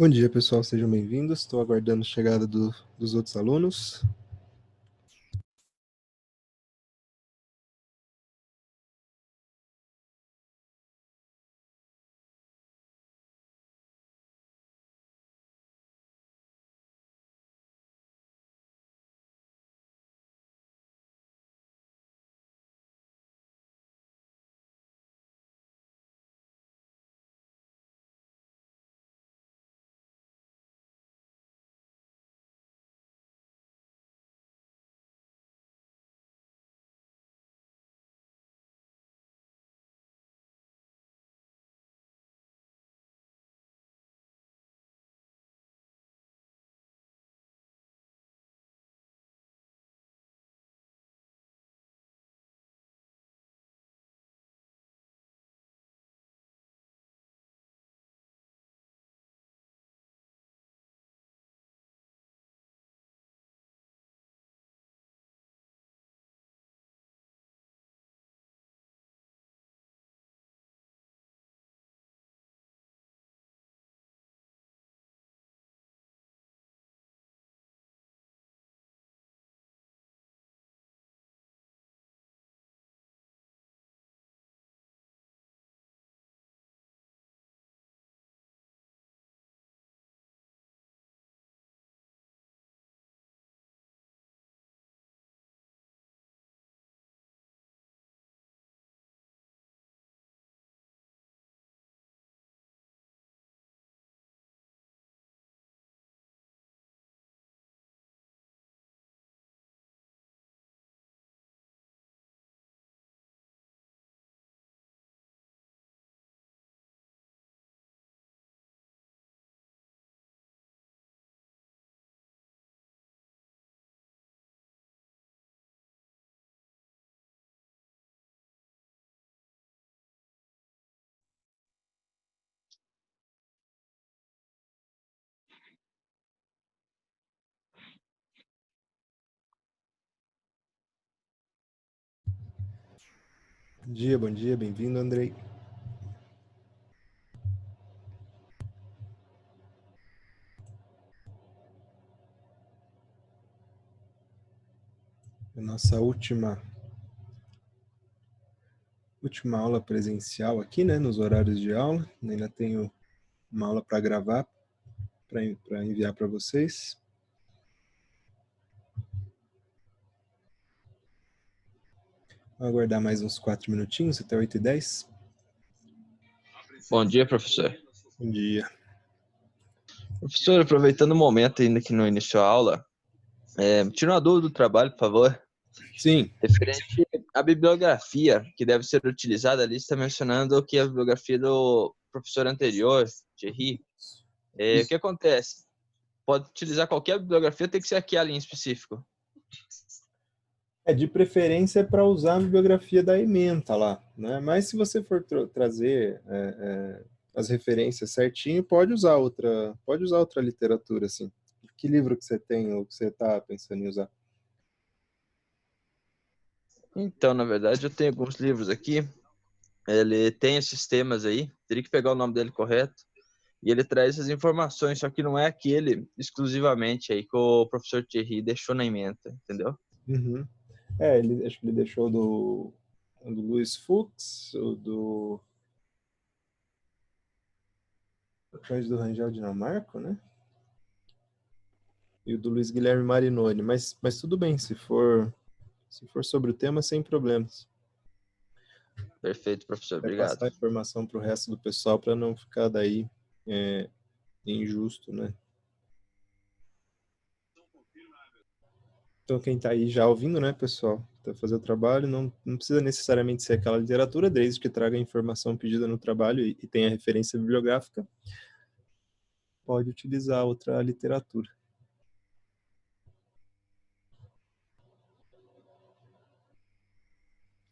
Bom dia, pessoal, sejam bem-vindos. Estou aguardando a chegada dos outros alunos. Bom dia, bem-vindo, Andrei. A nossa última aula presencial aqui, né, nos horários de aula. Ainda tenho uma aula para gravar, para enviar para vocês. Vou aguardar mais uns 4 minutinhos, até 8h10. Bom dia, professor. Bom dia. Professor, aproveitando o momento ainda que no início da aula, tira uma dúvida do trabalho, por favor. Sim. Referente à bibliografia que deve ser utilizada, ali está mencionando que a bibliografia do professor anterior, Thierry. O que acontece? Pode utilizar qualquer bibliografia, tem que ser aquela em específico. De preferência para usar a bibliografia da ementa lá, né? Mas se você for trazer as referências certinho, pode usar outra literatura, assim. Que livro que você tem ou que você está pensando em usar? Então, na verdade, eu tenho alguns livros aqui. Ele tem esses temas aí, teria que pegar o nome dele correto. E ele traz essas informações, só que não é aquele exclusivamente aí que o professor Thierry deixou na ementa, entendeu? Uhum. Acho que ele deixou do Luiz Fux, o do do Rangel Dinamarco, né? E o do Luiz Guilherme Marinoni. Mas tudo bem, se for sobre o tema, sem problemas. Perfeito, professor. Vai Obrigado. passar a informação para o resto do pessoal para não ficar daí injusto, né? Então, quem está aí já ouvindo, né, pessoal, para fazer o trabalho, não precisa necessariamente ser aquela literatura, desde que traga a informação pedida no trabalho e tenha referência bibliográfica, pode utilizar outra literatura.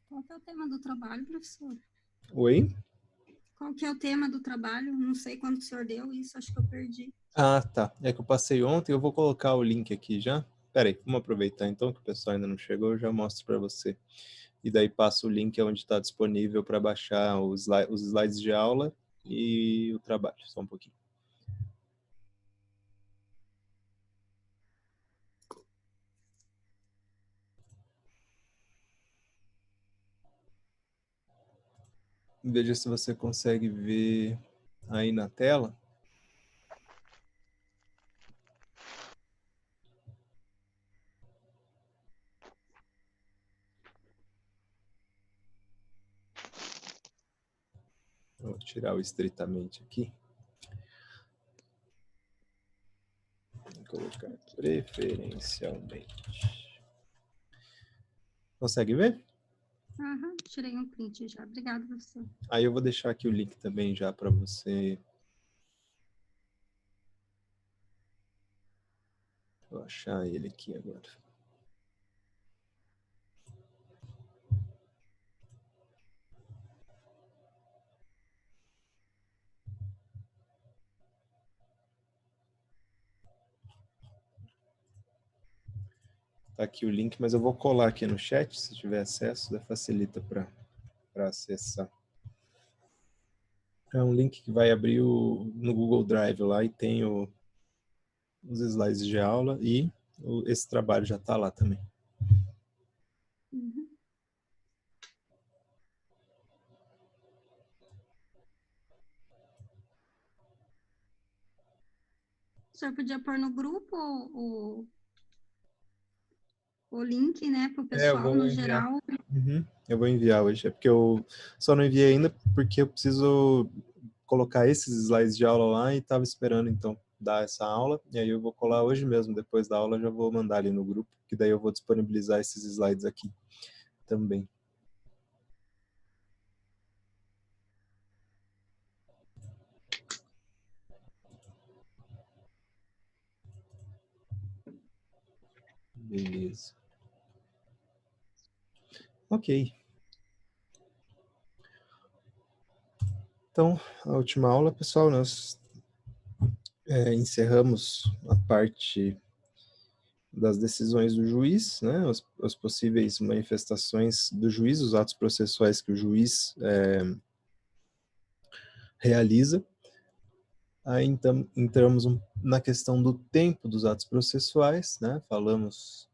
Qual que é o tema do trabalho, professor? Oi? Qual que é o tema do trabalho? Não sei quando o senhor deu isso, acho que eu perdi. Ah, tá. É que eu passei ontem, eu vou colocar o link aqui já. Pera aí, vamos aproveitar então que o pessoal ainda não chegou, eu já mostro para você. E daí passo o link onde está disponível para baixar os slides de aula e o trabalho, só um pouquinho. Veja se você consegue ver aí na tela. Vou tirar o estritamente aqui. Vou colocar preferencialmente. Consegue ver? Aham, tirei um print já. Obrigada, professor. Aí eu vou deixar aqui o link também já para você. Vou achar ele aqui agora. Tá aqui o link, mas eu vou colar aqui no chat, se tiver acesso, facilita para acessar. É um link que vai abrir no Google Drive lá e tem os slides de aula e esse trabalho já está lá também. Uhum. O senhor podia pôr no grupo o link, né, para o Eu pessoal, vou no enviar. geral. Uhum. Eu vou enviar hoje. É porque eu só não enviei ainda porque eu preciso colocar esses slides de aula lá e estava esperando, então, dar essa aula. E aí eu vou colar hoje mesmo, depois da aula, já vou mandar ali no grupo, que daí eu vou disponibilizar esses slides aqui também. Beleza. Ok. Então, a última aula, pessoal, nós encerramos a parte das decisões do juiz, né, as possíveis manifestações do juiz, os atos processuais que o juiz realiza. Aí então, entramos na questão do tempo dos atos processuais, né, falamos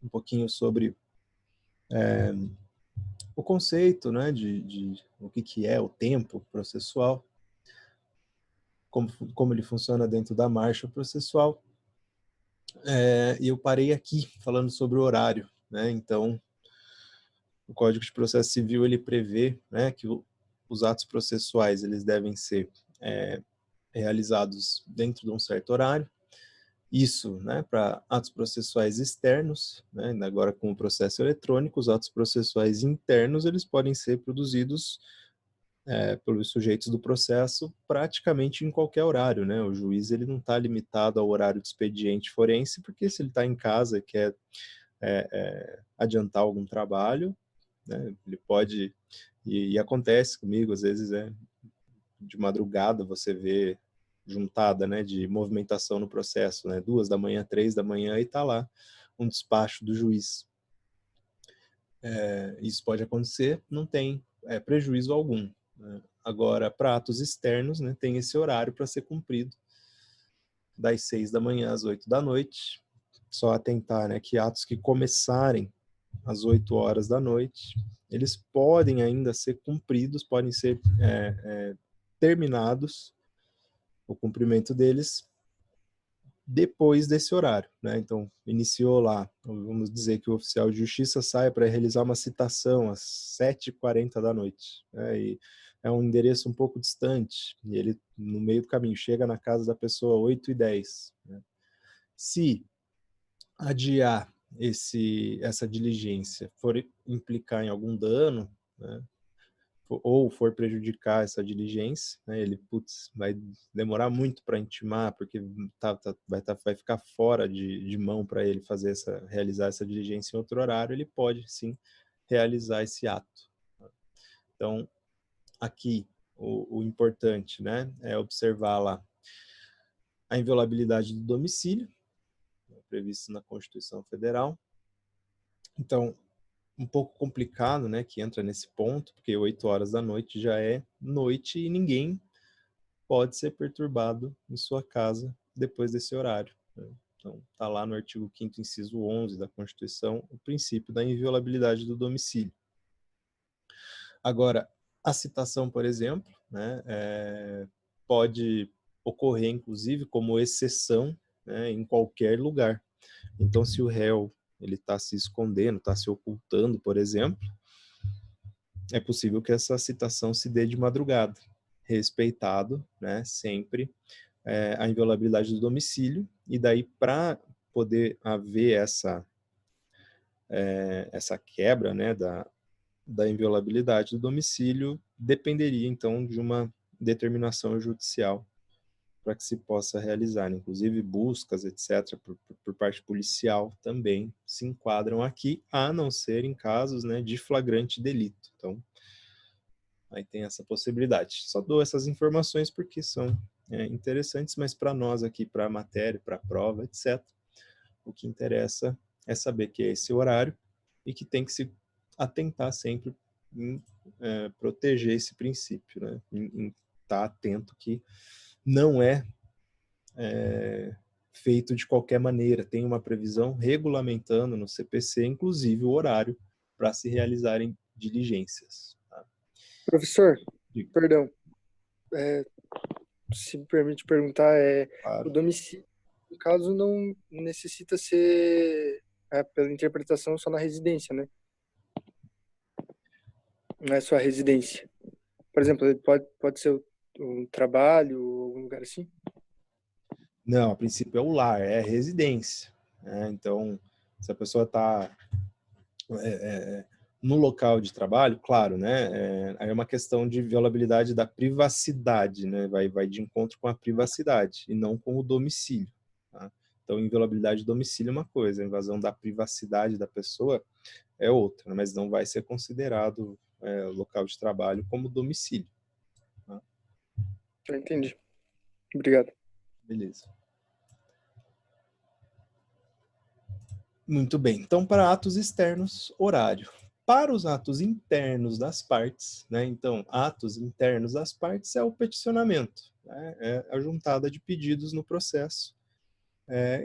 um pouquinho sobre o conceito, né, de o que é o tempo processual, como ele funciona dentro da marcha processual. E eu parei aqui falando sobre o horário, né? Então, o Código de Processo Civil ele prevê, né, que os atos processuais eles devem ser realizados dentro de um certo horário. Isso, né, para atos processuais externos, né? Agora com o processo eletrônico, os atos processuais internos eles podem ser produzidos pelos sujeitos do processo praticamente em qualquer horário, né? O juiz ele não está limitado ao horário de expediente forense, porque se ele está em casa e quer adiantar algum trabalho, né? Ele pode, e acontece comigo, às vezes de madrugada você vê juntada, né, de movimentação no processo, né, 2 da manhã, 3 da manhã, e está lá um despacho do juiz. Isso pode acontecer, não tem prejuízo algum. Né? Agora, para atos externos, né, tem esse horário para ser cumprido, das 6 da manhã às 8 da noite, só atentar, né, que atos que começarem às 8 horas da noite, eles podem ainda ser cumpridos, podem ser terminados, o cumprimento deles, depois desse horário, né? Então, iniciou lá, vamos dizer que o oficial de justiça sai para realizar uma citação às 7h40 da noite, né? E é um endereço um pouco distante, e ele, no meio do caminho, chega na casa da pessoa 8h10, né? Se adiar essa diligência for implicar em algum dano, né, ou for prejudicar essa diligência, né, ele vai demorar muito para intimar, porque vai ficar fora de mão para ele realizar essa diligência em outro horário, ele pode sim realizar esse ato. Então, aqui o importante, né, é observar lá a inviolabilidade do domicílio, previsto na Constituição Federal. Então, um pouco complicado, né, que entra nesse ponto, porque 8 horas da noite já é noite e ninguém pode ser perturbado em sua casa depois desse horário, né? Então, está lá no artigo 5º, inciso 11 da Constituição, o princípio da inviolabilidade do domicílio. Agora, A citação, por exemplo, né, pode ocorrer, inclusive, como exceção, né, em qualquer lugar. Então, se o réu ele está se escondendo, está se ocultando, por exemplo, é possível que essa citação se dê de madrugada, respeitado, né, sempre a inviolabilidade do domicílio, e daí para poder haver essa quebra, né, da inviolabilidade do domicílio, dependeria então de uma determinação judicial para que se possa realizar. Inclusive buscas, etc., por parte policial também se enquadram aqui, a não ser em casos, né, de flagrante delito. Então, aí tem essa possibilidade. Só dou essas informações porque são interessantes, mas para nós aqui, para a matéria, para a prova, etc., o que interessa é saber que é esse horário e que tem que se atentar sempre em proteger esse princípio, né? Em estar atento que não é feito de qualquer maneira, tem uma previsão regulamentando no CPC, inclusive o horário para se realizarem diligências. Tá? Professor, Diga. perdão, se me permite perguntar, Claro. o domicílio, no caso, não necessita ser, pela interpretação, só na residência, né? Não é só a residência. Por exemplo, ele pode ser um trabalho ou algum lugar assim? Não, a princípio é o lar, é a residência. Né? Então, se a pessoa está no local de trabalho, claro, né? Aí é uma questão de violabilidade da privacidade, né? Vai de encontro com a privacidade e não com o domicílio. Tá? Então, inviolabilidade do domicílio é uma coisa, a invasão da privacidade da pessoa é outra, mas não vai ser considerado local de trabalho como domicílio. Tá? Já entendi. Obrigado. Beleza. Muito bem. Então, para atos externos, horário. Para os atos internos das partes, né? Então, atos internos das partes é o peticionamento, né? É a juntada de pedidos no processo,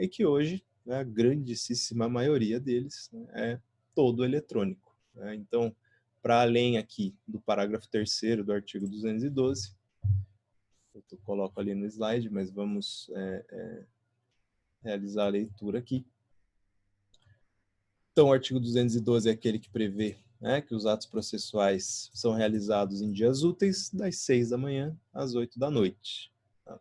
e que hoje, né, a grandíssima maioria deles, né, é todo eletrônico. Né? Então, para além aqui do parágrafo 3º do artigo 212, eu coloco ali no slide, mas vamos realizar a leitura aqui. Então, o artigo 212 é aquele que prevê, né, que os atos processuais são realizados em dias úteis, das 6 da manhã às 8 da noite. Tá?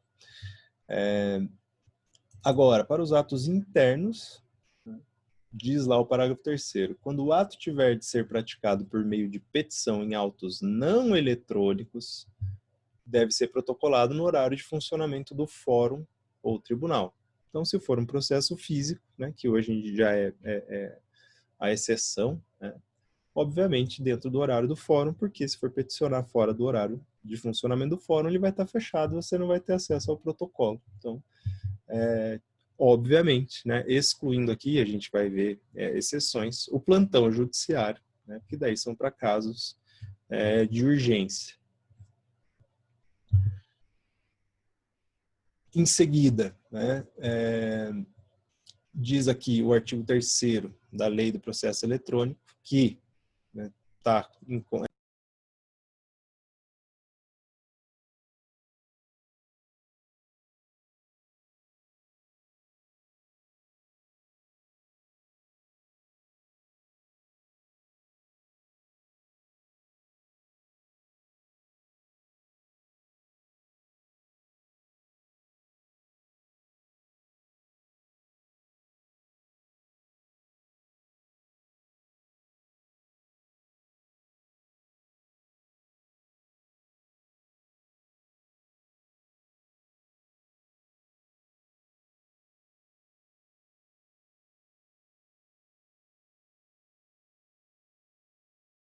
Agora, para os atos internos, diz lá o parágrafo 3º, quando o ato tiver de ser praticado por meio de petição em autos não eletrônicos, deve ser protocolado no horário de funcionamento do fórum ou tribunal. Então, se for um processo físico, né, que hoje já é a exceção, né, obviamente dentro do horário do fórum, porque se for peticionar fora do horário de funcionamento do fórum, ele vai estar fechado, você não vai ter acesso ao protocolo. Então, obviamente, né, excluindo aqui, a gente vai ver exceções, o plantão judiciário, né, que daí são para casos de urgência. Em seguida, né, diz aqui o artigo 3º da Lei do Processo Eletrônico que está